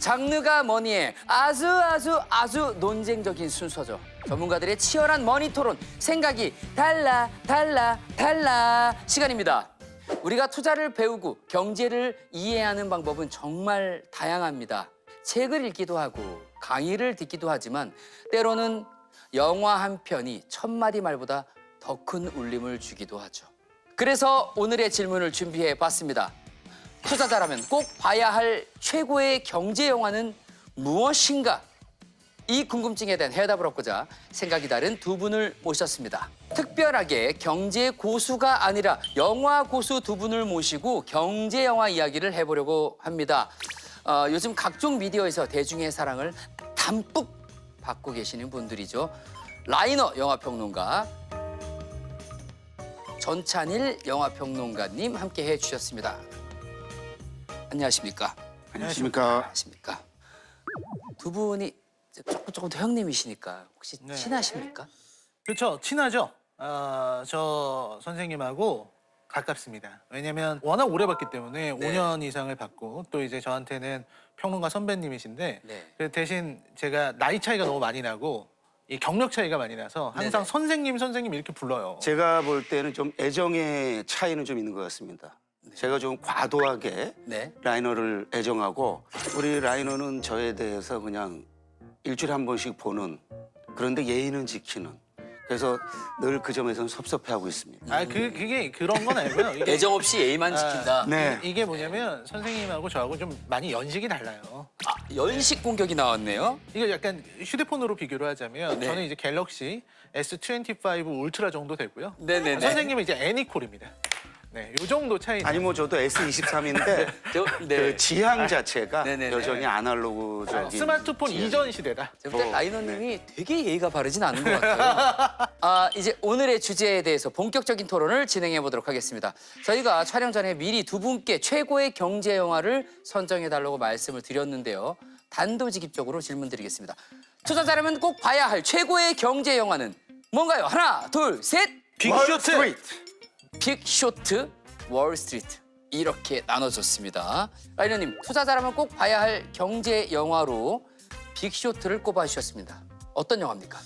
장르가 뭐니에 아주 논쟁적인 순서죠. 전문가들의 치열한 머니 토론, 생각이 달라 시간입니다. 우리가 투자를 배우고 경제를 이해하는 방법은 정말 다양합니다. 책을 읽기도 하고 강의를 듣기도 하지만 때로는 영화 한 편이 1000마디 말보다 더 큰 울림을 주기도 하죠. 그래서 오늘의 질문을 준비해 봤습니다. 투자자라면 꼭 봐야 할 최고의 경제 영화는 무엇인가? 이 궁금증에 대한 해답을 얻고자 생각이 다른 두 분을 모셨습니다. 특별하게 경제 고수가 아니라 영화 고수 두 분을 모시고 경제 영화 이야기를 해보려고 합니다. 요즘 각종 미디어에서 대중의 사랑을 담뿍 받고 계시는 분들이죠. 라이너 영화평론가, 전찬일 영화평론가님 함께 해주셨습니다. 안녕하십니까? 안녕하십니까? 안녕하십니까? 두 분이 조금 더 형님이시니까 혹시 네. 친하십니까? 그렇죠. 친하죠. 저 선생님하고 가깝습니다. 왜냐면 워낙 오래 봤기 때문에 네. 5년 이상을 봤고 또 이제 저한테는 평론가 선배님이신데 네. 그 대신 제가 나이 차이가 너무 많이 나고 이 경력 차이가 많이 나서 항상 네네. 선생님 이렇게 불러요. 제가 볼 때는 좀 애정의 차이는 좀 있는 것 같습니다. 제가 좀 과도하게 네. 라이너를 애정하고 우리 라이너는 저에 대해서 그냥 일주일에 한 번씩 보는, 그런데 예의는 지키는. 그래서 늘 그 점에서는 섭섭해하고 있습니다. 그게 그런 건 아니고요. 이게, 애정 없이 예의만 지킨다. 네. 이게 뭐냐면 선생님하고 저하고 좀 많이 연식이 달라요. 연식 공격이 나왔네요. 이거 약간 휴대폰으로 비교를 하자면 네. 저는 이제 갤럭시 S25 울트라 정도 되고요. 네네네. 선생님은 이제 애니콜입니다. 네, 요 정도 차이. 아니 뭐 저도 S23인데 그 지향 자체가 네네네. 여전히 아날로그적인 스마트폰 지향이- 이전 시대다. 제가 볼 때 뭐, 라이너님이 되게 예의가 바르진 않은 것 같아요. 이제 오늘의 주제에 대해서 본격적인 토론을 진행해 보도록 하겠습니다. 저희가 촬영 전에 미리 두 분께 최고의 경제 영화를 선정해 달라고 말씀을 드렸는데요. 단도직입적으로 질문 드리겠습니다. 투자자라면 꼭 봐야 할 최고의 경제 영화는 뭔가요? 하나, 둘, 셋! 빅쇼트. 빅쇼트, 월스트리트 이렇게 나눠졌습니다. 라이너님, 투자자라면 꼭 봐야 할 경제 영화로 빅쇼트를 꼽아주셨습니다. 어떤 영화입니까?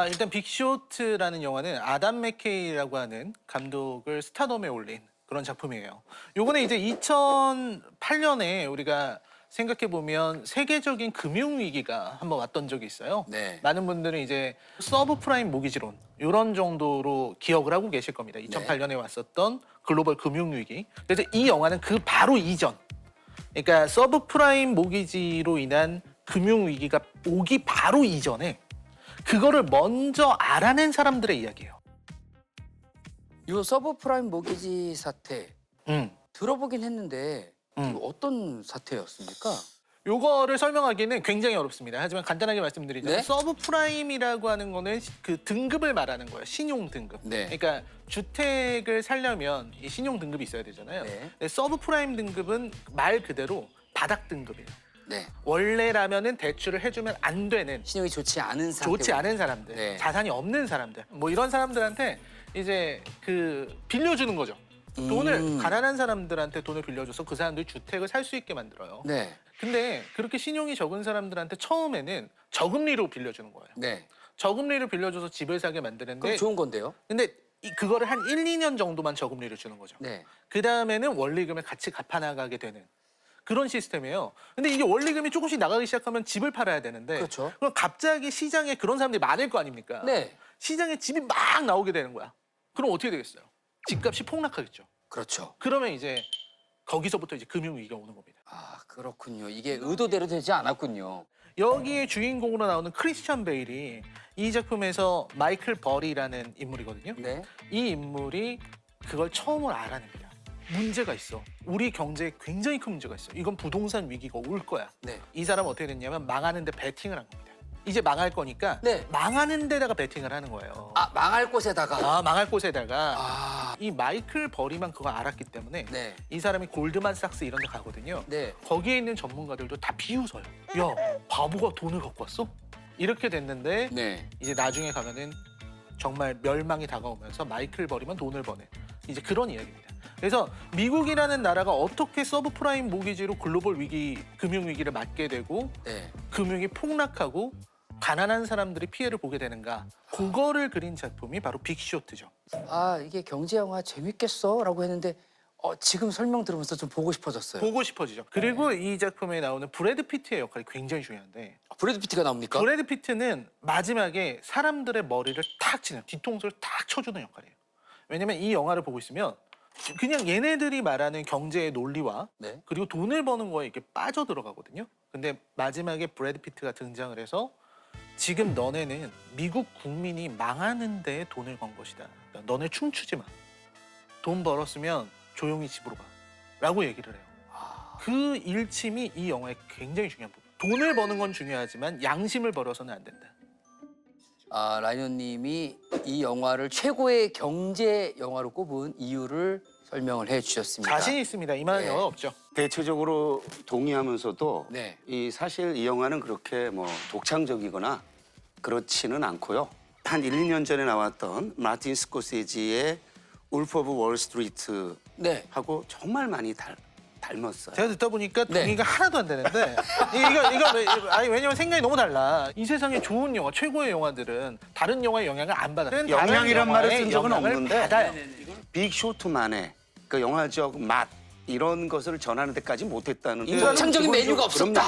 일단 빅쇼트라는 영화는 아담 맥케이라고 하는 감독을 스타덤에 올린 그런 작품이에요. 요거는 이제 2008년에 우리가 생각해 보면 세계적인 금융 위기가 한번 왔던 적이 있어요. 네. 많은 분들은 이제 서브프라임 모기지론 이런 정도로 기억을 하고 계실 겁니다. 2008년에 왔었던 글로벌 금융 위기. 그래서 이 영화는 그 바로 이전, 그러니까 서브프라임 모기지로 인한 금융 위기가 오기 바로 이전에 그거를 먼저 알아낸 사람들의 이야기예요. 이 서브프라임 모기지 사태 들어보긴 했는데 이거 어떤 사태였습니까? 요거를 설명하기는 굉장히 어렵습니다. 하지만 간단하게 말씀드리자면 네? 서브프라임이라고 하는 거는 그 등급을 말하는 거예요. 신용 등급. 네. 그러니까 주택을 살려면 이 신용 등급이 있어야 되잖아요. 네. 근데 서브프라임 등급은 말 그대로 바닥 등급이에요. 네. 원래라면은 대출을 해주면 안 되는, 신용이 좋지 않은 상태. 좋지 않은 사람들, 네. 자산이 없는 사람들, 뭐 이런 사람들한테 이제 그 빌려주는 거죠. 돈을 가난한 사람들한테 돈을 빌려줘서 그 사람들이 주택을 살 수 있게 만들어요. 네. 근데 그렇게 신용이 적은 사람들한테 처음에는 저금리로 빌려주는 거예요. 네. 저금리를 빌려줘서 집을 사게 만드는데 그럼 좋은 건데요. 근데 그거를 한 1, 2년 정도만 저금리를 주는 거죠. 네. 그다음에는 원리금을 같이 갚아나가게 되는 그런 시스템이에요. 근데 이게 원리금이 조금씩 나가기 시작하면 집을 팔아야 되는데 그렇죠. 그럼 갑자기 시장에 그런 사람들이 많을 거 아닙니까? 네. 시장에 집이 막 나오게 되는 거야. 그럼 어떻게 되겠어요? 집값이 폭락하겠죠. 그렇죠. 그러면 이제 거기서부터 이제 금융위기가 오는 겁니다. 아, 그렇군요. 이게 의도대로 되지 않았군요. 여기에 주인공으로 나오는 크리스찬 베일이 이 작품에서 마이클 버리라는 인물이거든요. 네. 이 인물이 그걸 처음으로 알아냅니다. 문제가 있어. 우리 경제에 굉장히 큰 문제가 있어. 이건 부동산 위기가 올 거야. 네. 이 사람은 어떻게 됐냐면 망하는데 베팅을 한 겁니다. 이제 망할 거니까 네. 망하는 데다가 베팅을 하는 거예요. 망할 곳에다가. 망할 곳에다가 아, 이 마이클 버리만 그거 알았기 때문에 네. 이 사람이 골드만삭스 이런 데 가거든요. 네. 거기에 있는 전문가들도 다 비웃어요. 야, 바보가 돈을 갖고 왔어? 이렇게 됐는데 네. 이제 나중에 가면은 정말 멸망이 다가오면서 마이클 버리만 돈을 버는 이제 그런 이야기입니다. 그래서 미국이라는 나라가 어떻게 서브프라임 모기지로 글로벌 위기, 금융 위기를 맞게 되고 네. 금융이 폭락하고 가난한 사람들이 피해를 보게 되는가, 그거를 그린 작품이 바로 빅쇼트죠. 아, 이게 경제 영화 재밌겠어라고 했는데 지금 설명 들으면서 좀 보고 싶어졌어요. 보고 싶어지죠. 그리고 이 작품에 나오는 브래드 피트의 역할이 굉장히 중요한데, 브래드 피트가 나옵니까? 브래드 피트는 마지막에 사람들의 머리를 탁 치는, 뒤통수를 탁 쳐주는 역할이에요. 왜냐면 이 영화를 보고 있으면 그냥 얘네들이 말하는 경제의 논리와 네. 그리고 돈을 버는 거에 이렇게 빠져들어가거든요. 근데 마지막에 브래드 피트가 등장을 해서 지금 너네는 미국 국민이 망하는 데에 돈을 건 것이다. 그러니까 너네 춤추지 마. 돈 벌었으면 조용히 집으로 가. 라고 얘기를 해요. 그 일침이 이 영화의 굉장히 중요한 부분. 돈을 버는 건 중요하지만 양심을 버려서는 안 된다. 아, 라이언님이 이 영화를 최고의 경제 영화로 꼽은 이유를 설명을 해주셨습니다. 자신 있습니다. 이만한 네. 영화 없죠. 대체적으로 동의하면서도 네. 이 사실 이 영화는 그렇게 뭐 독창적이거나 그렇지는 않고요. 한 1, 2년 전에 나왔던 마틴 스코세지의 울프 오브 월스트리트하고 네. 정말 많이 닮았어요. 제가 듣다 보니까 네. 동의가 하나도 안 되는데 아니 왜냐면 생각이 너무 달라. 이 세상에 좋은 영화, 최고의 영화들은 다른 영화의 영향을 안 받아요. 영향이란 말을 쓴 적은 영향을 없는데 받아요. 빅쇼트만의 그 영화적 맛 이런 것을 전하는 데까지 못했다는 독창적인 메뉴가 없었다.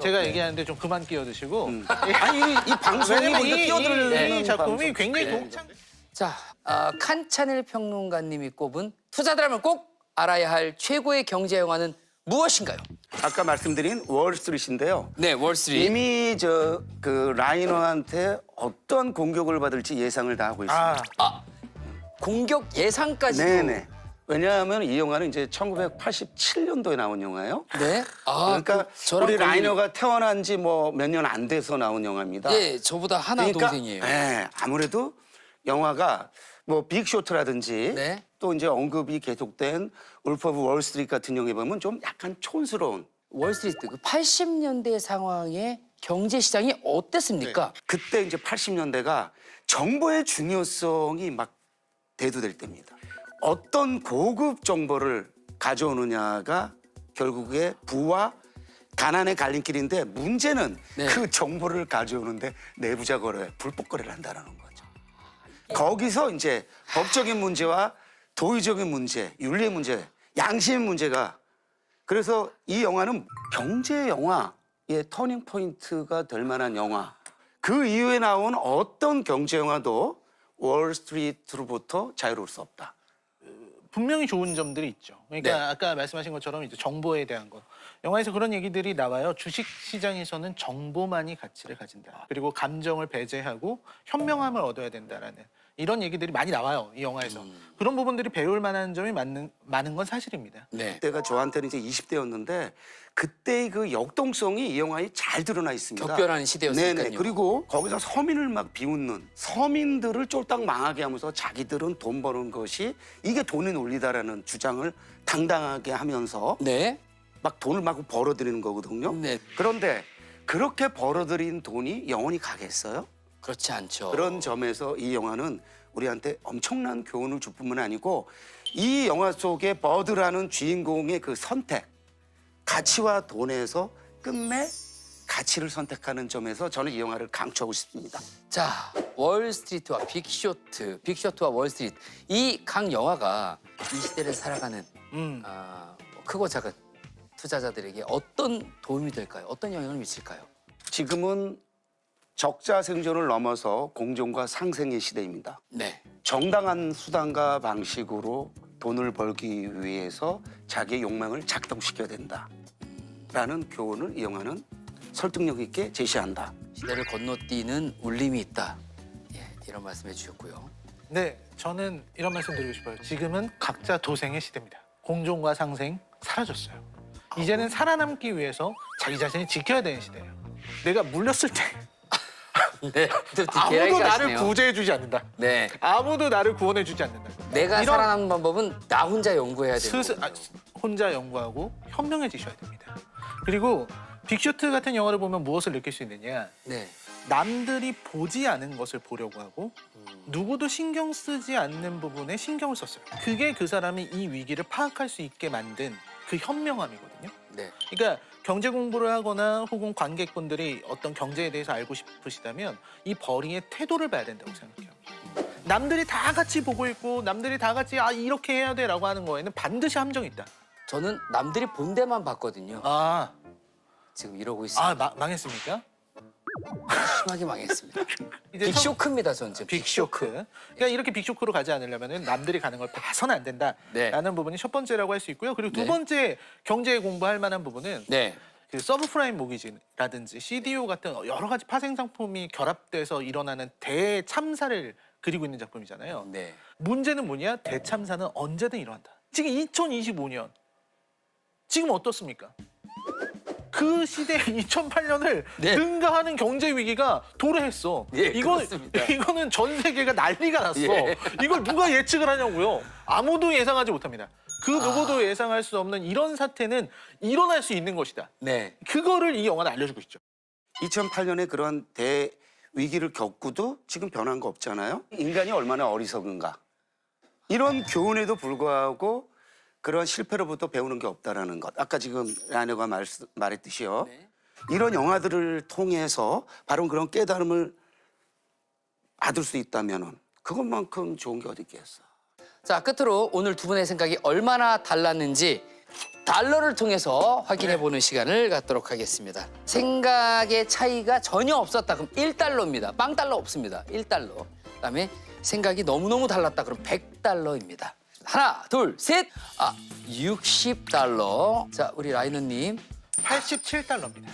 제가 얘기하는데 좀 그만 끼어드시고. 아니 이 방송이 왜냐면 먼저 끼어들는 이 작품이 방송. 굉장히 네. 독창. 자, 칸차넬 평론가님이 꼽은 투자들하면 꼭 알아야 할 최고의 경제 영화는 무엇인가요? 아까 말씀드린 월스트리트인데요. 네, 월스트리트. 이미 그 라이너한테 어떤 공격을 받을지 예상을 다 하고 있습니다. 공격 예상까지도. 네네. 왜냐하면 이 영화는 이제 1987년도에 나온 영화예요. 네. 그러니까 저랑 우리 거의- 라이너가 태어난 지 뭐 몇 년 안 돼서 나온 영화입니다. 예, 저보다 하나 동생이에요. 네, 아무래도 영화가 뭐 빅쇼트라든지 네. 또 이제 언급이 계속된 울프 오브 월스트리트 같은 영화에 보면 좀 약간 촌스러운 월스트리트 그 80년대 상황의 경제 시장이 어땠습니까? 그때 이제 80년대가 정보의 중요성이 막 대두될 때입니다. 어떤 고급 정보를 가져오느냐가 결국에 부와 가난의 갈림길인데 문제는 네. 그 정보를 가져오는데 내부자 거래, 불법 거래를 한다는 거죠. 거기서 이제 법적인 문제와 도의적인 문제, 윤리의 문제, 양심의 문제가 그래서 이 영화는 경제 영화의 터닝 포인트가 될 만한 영화. 그 이후에 나온 어떤 경제 영화도 월스트리트로부터 자유로울 수 없다. 분명히 좋은 점들이 있죠. 그러니까 네. 아까 말씀하신 것처럼 이제 정보에 대한 거. 영화에서 그런 얘기들이 나와요. 주식 시장에서는 정보만이 가치를 가진다. 그리고 감정을 배제하고 현명함을 얻어야 된다라는 이런 얘기들이 많이 나와요. 이 영화에서. 그런 부분들이 배울 만한 점이 많은 건 사실입니다. 네. 그때가 저한테는 이제 20대였는데 그때의 그 역동성이 이 영화에 잘 드러나 있습니다. 격변하는 시대였으니까요. 네네. 그리고 거기서 서민을 막 비웃는 서민들을 쫄딱 망하게 하면서 자기들은 돈 버는 것이 이게 돈의 논리다라는 주장을 당당하게 하면서 네. 막 돈을 막 벌어들이는 거거든요. 네. 그런데 그렇게 벌어들인 돈이 영원히 가겠어요? 그렇지 않죠. 그런 점에서 이 영화는 우리한테 엄청난 교훈을 줄 뿐만 아니고 이 영화 속에 버드라는 주인공의 그 선택, 가치와 돈에서 끝내 가치를 선택하는 점에서 저는 이 영화를 강추하고 싶습니다. 자, 월스트리트와 빅쇼트와 월스트리트 이 각 영화가 이 시대를 살아가는 뭐 크고 작은 투자자들에게 어떤 도움이 될까요? 어떤 영향을 미칠까요? 지금은 적자 생존을 넘어서 공존과 상생의 시대입니다. 네. 정당한 수단과 방식으로 돈을 벌기 위해서 자기의 욕망을 작동시켜야 된다라는 교훈을 이 영화는 설득력 있게 제시한다. 시대를 건너뛰는 울림이 있다. 예, 이런 말씀해 주셨고요. 네, 저는 이런 말씀 드리고 싶어요. 지금은 각자 도생의 시대입니다. 공존과 상생 사라졌어요. 이제는 살아남기 위해서 자기 자신을 지켜야 되는 시대예요. 내가 물렸을 때 네. 아무도 나를 구제해주지 않는다. 네. 아무도 나를 구원해주지 않는다. 내가 이런 살아남는 방법은 나 혼자 연구해야 되는 거예요. 혼자 연구하고 현명해지셔야 됩니다. 그리고 빅쇼트 같은 영화를 보면 무엇을 느낄 수 있느냐? 네. 남들이 보지 않은 것을 보려고 하고 누구도 신경 쓰지 않는 부분에 신경을 썼어요. 그게 그 사람이 이 위기를 파악할 수 있게 만든 그 현명함이거든요. 네. 그러니까 경제 공부를 하거나 혹은 관객분들이 어떤 경제에 대해서 알고 싶으시다면 이 버링의 태도를 봐야 된다고 생각해요. 남들이 다 같이 보고 있고 남들이 다 같이 이렇게 해야 돼라고 하는 거에는 반드시 함정이 있다. 저는 남들이 본 데만 봤거든요. 지금 이러고 있습니다. 망했습니까? 심하게 망했습니다. 이제 빅쇼크입니다, 전 지금. 빅쇼크. 그러니까 이렇게 빅쇼크로 가지 않으려면 남들이 가는 걸 봐서는 안 된다라는 부분이 첫 번째라고 할 수 있고요. 그리고 두 네. 번째 경제 공부할 만한 부분은 네. 그 서브프라임 모기지라든지 CDO 같은 여러 가지 파생 상품이 결합돼서 일어나는 대참사를 그리고 있는 작품이잖아요. 네. 문제는 뭐냐? 대참사는 언제든 일어난다. 지금 2025년 지금 어떻습니까? 그 시대 2008년을 네. 능가하는 경제 위기가 도래했어. 예, 그렇습니다. 이거는 전 세계가 난리가 났어. 예. 이걸 누가 예측을 하냐고요. 아무도 예상하지 못합니다. 그 누구도 예상할 수 없는 이런 사태는 일어날 수 있는 것이다. 네. 그거를 이 영화는 알려주고 있죠. 2008년에 그런 대위기를 겪고도 지금 변한 거 없잖아요. 인간이 얼마나 어리석은가. 이런 교훈에도 불구하고 그런 실패로부터 배우는 게 없다라는 것. 아까 지금 라네가 말했듯이요. 네. 이런 영화들을 통해서 바로 그런 깨달음을 받을 수 있다면은 그것만큼 좋은 게 어디 있겠어. 자, 끝으로 오늘 두 분의 생각이 얼마나 달랐는지 달러를 통해서 확인해보는 시간을 갖도록 하겠습니다. 생각의 차이가 전혀 없었다. 그럼 1달러입니다. 빵달러 없습니다. 1달러. 그다음에 생각이 너무너무 달랐다. 그럼 100달러입니다. 하나, 둘, 셋. 60달러. 자, 우리 라이너님. 87달러입니다.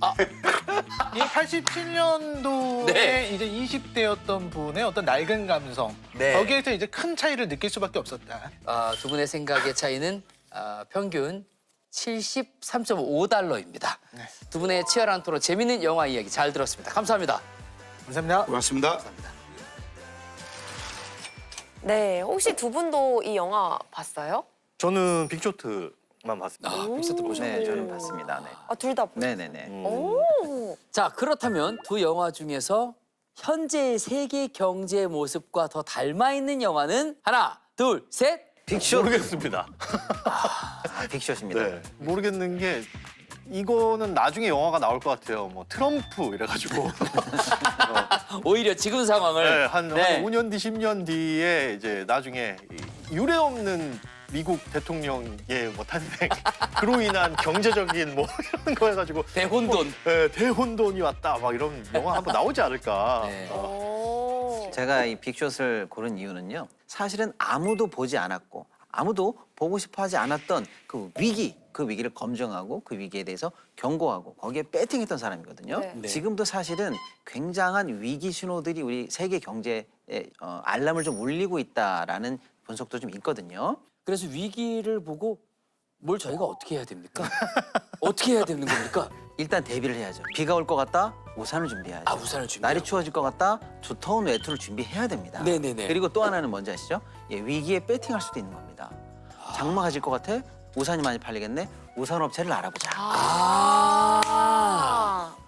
아. 이 87년도에 네. 이제 20대였던 분의 어떤 낡은 감성 네. 거기에서 이제 큰 차이를 느낄 수밖에 없었다. 두 분의 생각의 차이는 평균 73.5달러입니다. 네. 두 분의 치열한 토론, 재밌는 영화 이야기 잘 들었습니다. 감사합니다. 감사합니다. 고맙습니다. 감사합니다. 네, 혹시 두 분도 이 영화 봤어요? 저는 빅쇼트만 봤습니다. 빅쇼트 보셨나요? 네, 저는 봤습니다. 네. 둘 다 보셨어요? 네네네. 오, 자, 그렇다면 두 영화 중에서 현재의 세계 경제의 모습과 더 닮아 있는 영화는 하나, 둘, 셋. 빅쇼 모르겠습니다. 빅쇼입니다. 네, 모르겠는 게 이거는 나중에 영화가 나올 것 같아요. 뭐 트럼프 이래가지고 오히려 지금 상황을 네, 한 5년 뒤, 10년 뒤에 이제 나중에 유례 없는 미국 대통령의 뭐 탄생 그로 인한 경제적인 뭐 이런 거 해가지고 대혼돈. 네, 대혼돈이 왔다 막 이런 영화 한번 나오지 않을까. 네. 오. 제가 이 빅숏을 고른 이유는요. 사실은 아무도 보지 않았고 아무도 보고 싶어하지 않았던 그 위기, 그 위기를 검증하고 그 위기에 대해서 경고하고 거기에 배팅했던 사람이거든요. 네. 네. 지금도 사실은 굉장한 위기 신호들이 우리 세계 경제에 알람을 좀 울리고 있다라는 분석도 좀 있거든요. 그래서 위기를 보고 뭘 저희가 어떻게 해야 됩니까? 어떻게 해야 되는 겁니까? 일단 대비를 해야죠. 비가 올 것 같다, 우산을 준비해야죠. 우산을 준비. 날이 추워질 것 같다, 두터운 외투를 준비해야 됩니다. 네네네. 그리고 또 하나는 뭔지 아시죠? 위기에 배팅할 수도 있는 겁니다. 장마가 질 것 같아? 우산이 많이 팔리겠네? 우산 업체를 알아보자.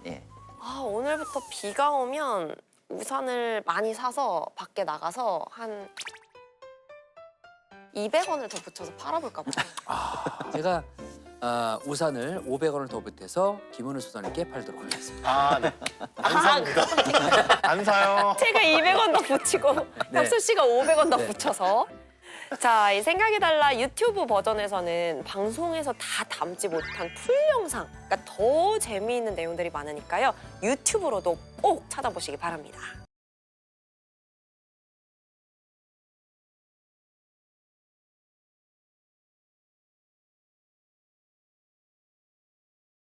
예. 오늘부터 비가 오면 우산을 많이 사서 밖에 나가서 한 200원을 더 붙여서 팔아볼까 봐요. 제가 우산을 500원을 더 보태서 김은우 소장님께 팔도록 하겠습니다. 아, 네. 안 삽니다. 안 사요. 제가 200원 더 붙이고 혁수 씨가 500원 더 네. 붙여서. 자, 이 생각이 달라 유튜브 버전에서는 방송에서 다 담지 못한 풀 영상, 그러니까 더 재미있는 내용들이 많으니까요. 유튜브로도 꼭 찾아보시기 바랍니다.